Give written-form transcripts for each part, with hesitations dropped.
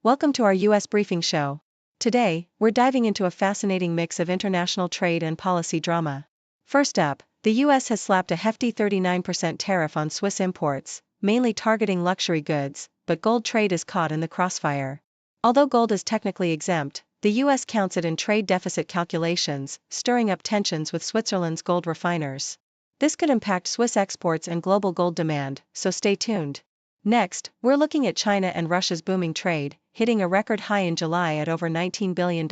Welcome to our U.S. Briefing Show. Today, we're diving into a fascinating mix of international trade and policy drama. First up, the U.S. has slapped a hefty 39% tariff on Swiss imports, mainly targeting luxury goods, but gold trade is caught in the crossfire. Although gold is technically exempt, the U.S. counts it in trade deficit calculations, stirring up tensions with Switzerland's gold refiners. This could impact Swiss exports and global gold demand, so stay tuned. Next, we're looking at China and Russia's booming trade, hitting a record high in July at over $19 billion.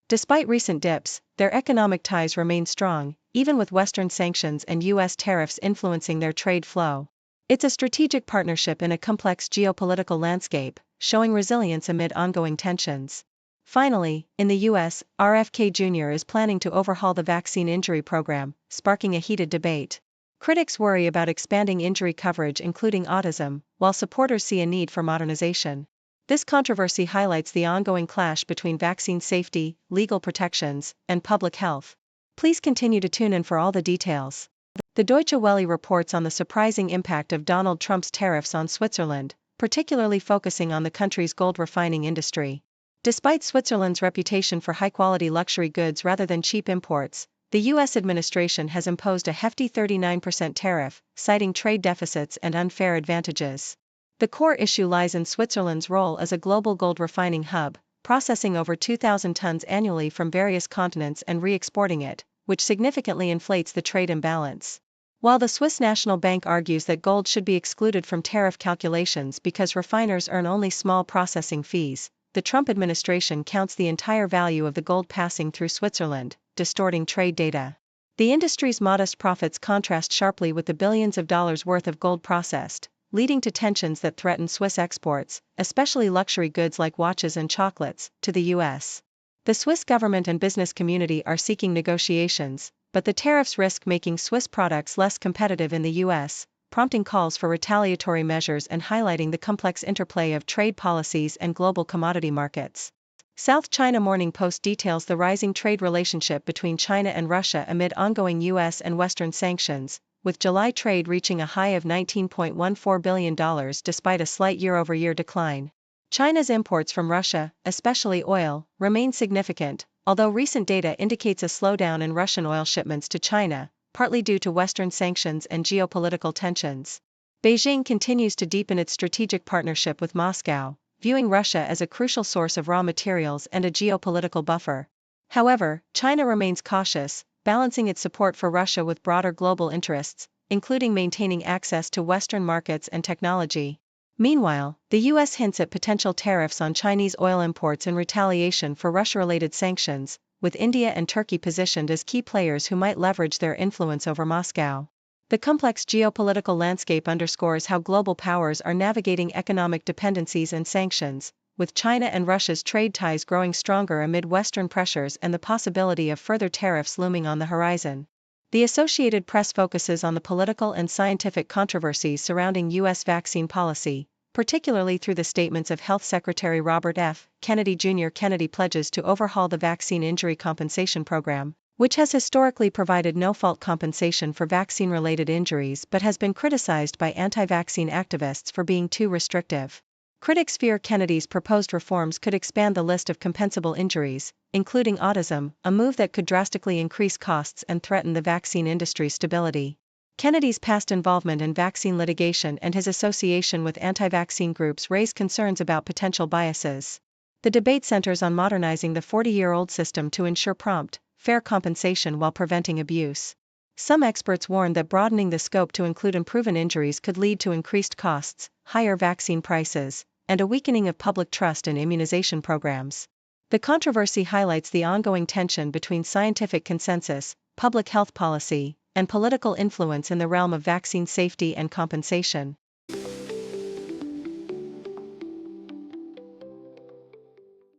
Despite recent dips, their economic ties remain strong, even with Western sanctions and U.S. tariffs influencing their trade flow. It's a strategic partnership in a complex geopolitical landscape, showing resilience amid ongoing tensions. Finally, in the U.S., RFK Jr. is planning to overhaul the vaccine injury program, sparking a heated debate. Critics worry about expanding injury coverage including autism, while supporters see a need for modernization. This controversy highlights the ongoing clash between vaccine safety, legal protections, and public health. Please continue to tune in for all the details. The Deutsche Welle reports on the surprising impact of Donald Trump's tariffs on Switzerland, particularly focusing on the country's gold refining industry. Despite Switzerland's reputation for high-quality luxury goods rather than cheap imports, the U.S. administration has imposed a hefty 39% tariff, citing trade deficits and unfair advantages. The core issue lies in Switzerland's role as a global gold refining hub, processing over 2,000 tons annually from various continents and re-exporting it, which significantly inflates the trade imbalance. While the Swiss National Bank argues that gold should be excluded from tariff calculations because refiners earn only small processing fees, the Trump administration counts the entire value of the gold passing through Switzerland, distorting trade data. The industry's modest profits contrast sharply with the billions of dollars worth of gold processed, leading to tensions that threaten Swiss exports, especially luxury goods like watches and chocolates, to the U.S. The Swiss government and business community are seeking negotiations, but the tariffs risk making Swiss products less competitive in the U.S., prompting calls for retaliatory measures and highlighting the complex interplay of trade policies and global commodity markets. South China Morning Post details the rising trade relationship between China and Russia amid ongoing U.S. and Western sanctions, with July trade reaching a high of $19.14 billion despite a slight year-over-year decline. China's imports from Russia, especially oil, remain significant, although recent data indicates a slowdown in Russian oil shipments to China, partly due to Western sanctions and geopolitical tensions. Beijing continues to deepen its strategic partnership with Moscow, viewing Russia as a crucial source of raw materials and a geopolitical buffer. However, China remains cautious, balancing its support for Russia with broader global interests, including maintaining access to Western markets and technology. Meanwhile, the U.S. hints at potential tariffs on Chinese oil imports in retaliation for Russia-related sanctions, with India and Turkey positioned as key players who might leverage their influence over Moscow. The complex geopolitical landscape underscores how global powers are navigating economic dependencies and sanctions, with China and Russia's trade ties growing stronger amid Western pressures and the possibility of further tariffs looming on the horizon. The Associated Press focuses on the political and scientific controversies surrounding U.S. vaccine policy, particularly through the statements of Health Secretary Robert F. Kennedy Jr. Kennedy pledges to overhaul the Vaccine Injury Compensation Program, which has historically provided no-fault compensation for vaccine-related injuries but has been criticized by anti-vaccine activists for being too restrictive. Critics fear Kennedy's proposed reforms could expand the list of compensable injuries, including autism, a move that could drastically increase costs and threaten the vaccine industry's stability. Kennedy's past involvement in vaccine litigation and his association with anti-vaccine groups raise concerns about potential biases. The debate centers on modernizing the 40-year-old system to ensure prompt, fair compensation while preventing abuse. Some experts warn that broadening the scope to include unproven injuries could lead to increased costs, higher vaccine prices, and a weakening of public trust in immunization programs. The controversy highlights the ongoing tension between scientific consensus, public health policy, and political influence in the realm of vaccine safety and compensation.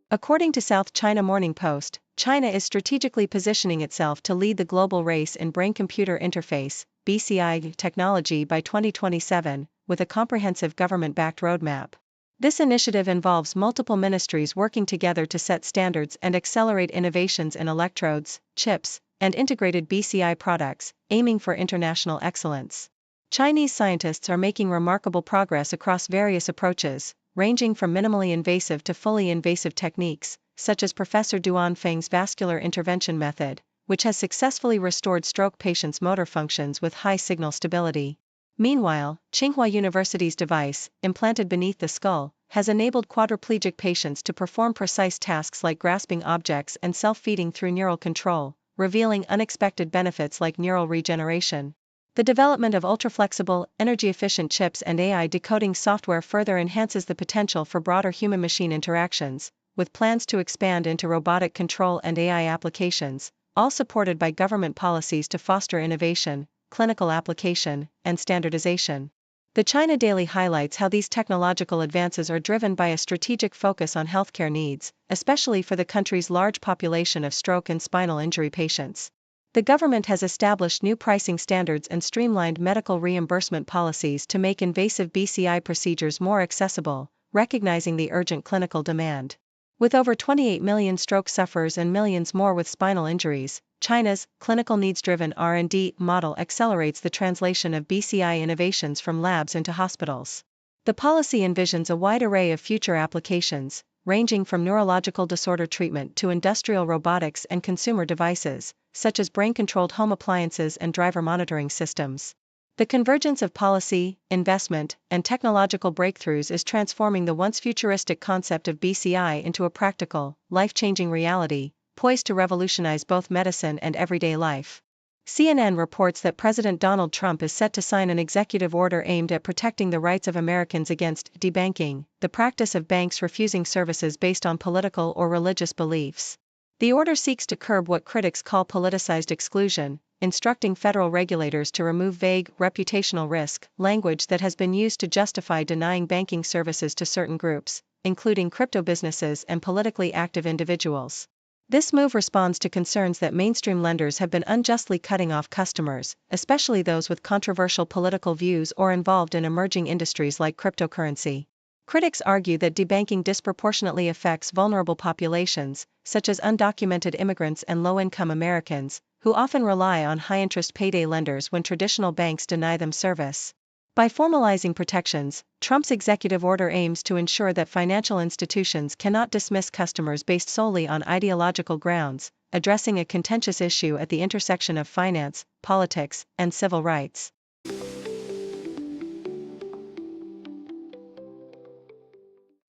According to South China Morning Post, China is strategically positioning itself to lead the global race in brain-computer interface (BCI) technology by 2027, with a comprehensive government-backed roadmap. This initiative involves multiple ministries working together to set standards and accelerate innovations in electrodes, chips, and integrated BCI products, aiming for international excellence. Chinese scientists are making remarkable progress across various approaches, ranging from minimally invasive to fully invasive techniques, such as Professor Duan Feng's vascular intervention method, which has successfully restored stroke patients' motor functions with high signal stability. Meanwhile, Tsinghua University's device, implanted beneath the skull, has enabled quadriplegic patients to perform precise tasks like grasping objects and self-feeding through neural control, revealing unexpected benefits like neural regeneration. The development of ultra-flexible, energy-efficient chips and AI decoding software further enhances the potential for broader human-machine interactions, with plans to expand into robotic control and AI applications, all supported by government policies to foster innovation, clinical application, and standardization. The China Daily highlights how these technological advances are driven by a strategic focus on healthcare needs, especially for the country's large population of stroke and spinal injury patients. The government has established new pricing standards and streamlined medical reimbursement policies to make invasive BCI procedures more accessible, recognizing the urgent clinical demand. With over 28 million stroke sufferers and millions more with spinal injuries, China's clinical needs-driven R&D model accelerates the translation of BCI innovations from labs into hospitals. The policy envisions a wide array of future applications, ranging from neurological disorder treatment to industrial robotics and consumer devices, such as brain-controlled home appliances and driver monitoring systems. The convergence of policy, investment, and technological breakthroughs is transforming the once futuristic concept of BCI into a practical, life-changing reality, poised to revolutionize both medicine and everyday life. CNN reports that President Donald Trump is set to sign an executive order aimed at protecting the rights of Americans against debanking, the practice of banks refusing services based on political or religious beliefs. The order seeks to curb what critics call politicized exclusion, instructing federal regulators to remove vague, reputational risk language that has been used to justify denying banking services to certain groups, including crypto businesses and politically active individuals. This move responds to concerns that mainstream lenders have been unjustly cutting off customers, especially those with controversial political views or involved in emerging industries like cryptocurrency. Critics argue that debanking disproportionately affects vulnerable populations, such as undocumented immigrants and low-income Americans, who often rely on high-interest payday lenders when traditional banks deny them service. By formalizing protections, Trump's executive order aims to ensure that financial institutions cannot dismiss customers based solely on ideological grounds, addressing a contentious issue at the intersection of finance, politics, and civil rights.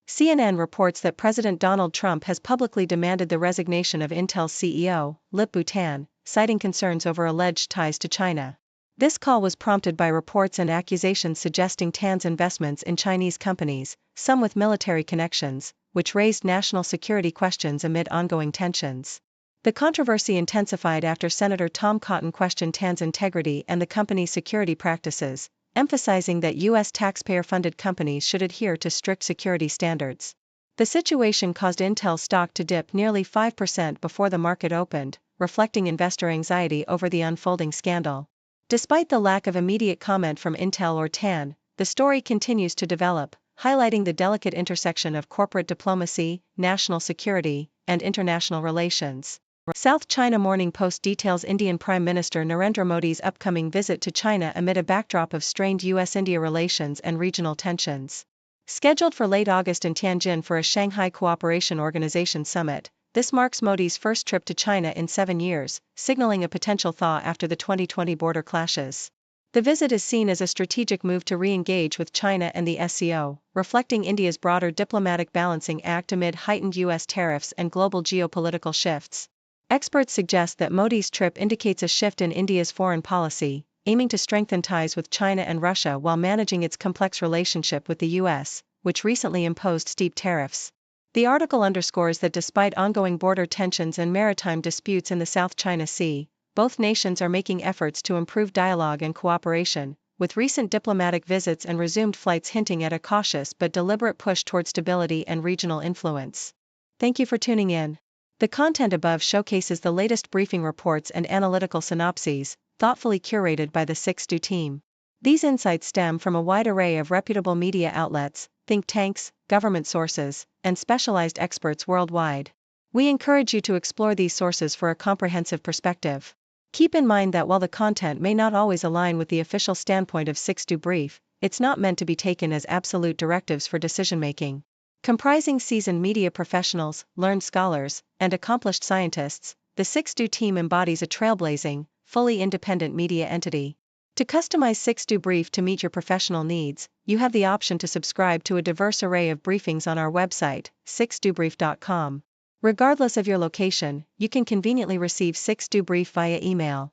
CNN reports that President Donald Trump has publicly demanded the resignation of Intel's CEO, Lip-Bu Tan, citing concerns over alleged ties to China. This call was prompted by reports and accusations suggesting Tan's investments in Chinese companies, some with military connections, which raised national security questions amid ongoing tensions. The controversy intensified after Senator Tom Cotton questioned Tan's integrity and the company's security practices, emphasizing that U.S. taxpayer-funded companies should adhere to strict security standards. The situation caused Intel stock to dip nearly 5% before the market opened, reflecting investor anxiety over the unfolding scandal. Despite the lack of immediate comment from Intel or Tan, the story continues to develop, highlighting the delicate intersection of corporate diplomacy, national security, and international relations. South China Morning Post details Indian Prime Minister Narendra Modi's upcoming visit to China amid a backdrop of strained US-India relations and regional tensions. Scheduled for late August in Tianjin for a Shanghai Cooperation Organization summit, this marks Modi's first trip to China in 7 years, signaling a potential thaw after the 2020 border clashes. The visit is seen as a strategic move to re-engage with China and the SCO, reflecting India's broader diplomatic balancing act amid heightened US tariffs and global geopolitical shifts. Experts suggest that Modi's trip indicates a shift in India's foreign policy, aiming to strengthen ties with China and Russia while managing its complex relationship with the US, which recently imposed steep tariffs. The article underscores that despite ongoing border tensions and maritime disputes in the South China Sea, both nations are making efforts to improve dialogue and cooperation, with recent diplomatic visits and resumed flights hinting at a cautious but deliberate push toward stability and regional influence. Thank you for tuning in. The content above showcases the latest briefing reports and analytical synopses, thoughtfully curated by the 6Do team. These insights stem from a wide array of reputable media outlets, think tanks, government sources, and specialized experts worldwide. We encourage you to explore these sources for a comprehensive perspective. Keep in mind that while the content may not always align with the official standpoint of 6Do Brief, it's not meant to be taken as absolute directives for decision-making. Comprising seasoned media professionals, learned scholars, and accomplished scientists, the 6Do team embodies a trailblazing, fully independent media entity. To customize 6Do Brief to meet your professional needs, you have the option to subscribe to a diverse array of briefings on our website, 6dobrief.com. Regardless of your location, you can conveniently receive 6Do Brief via email.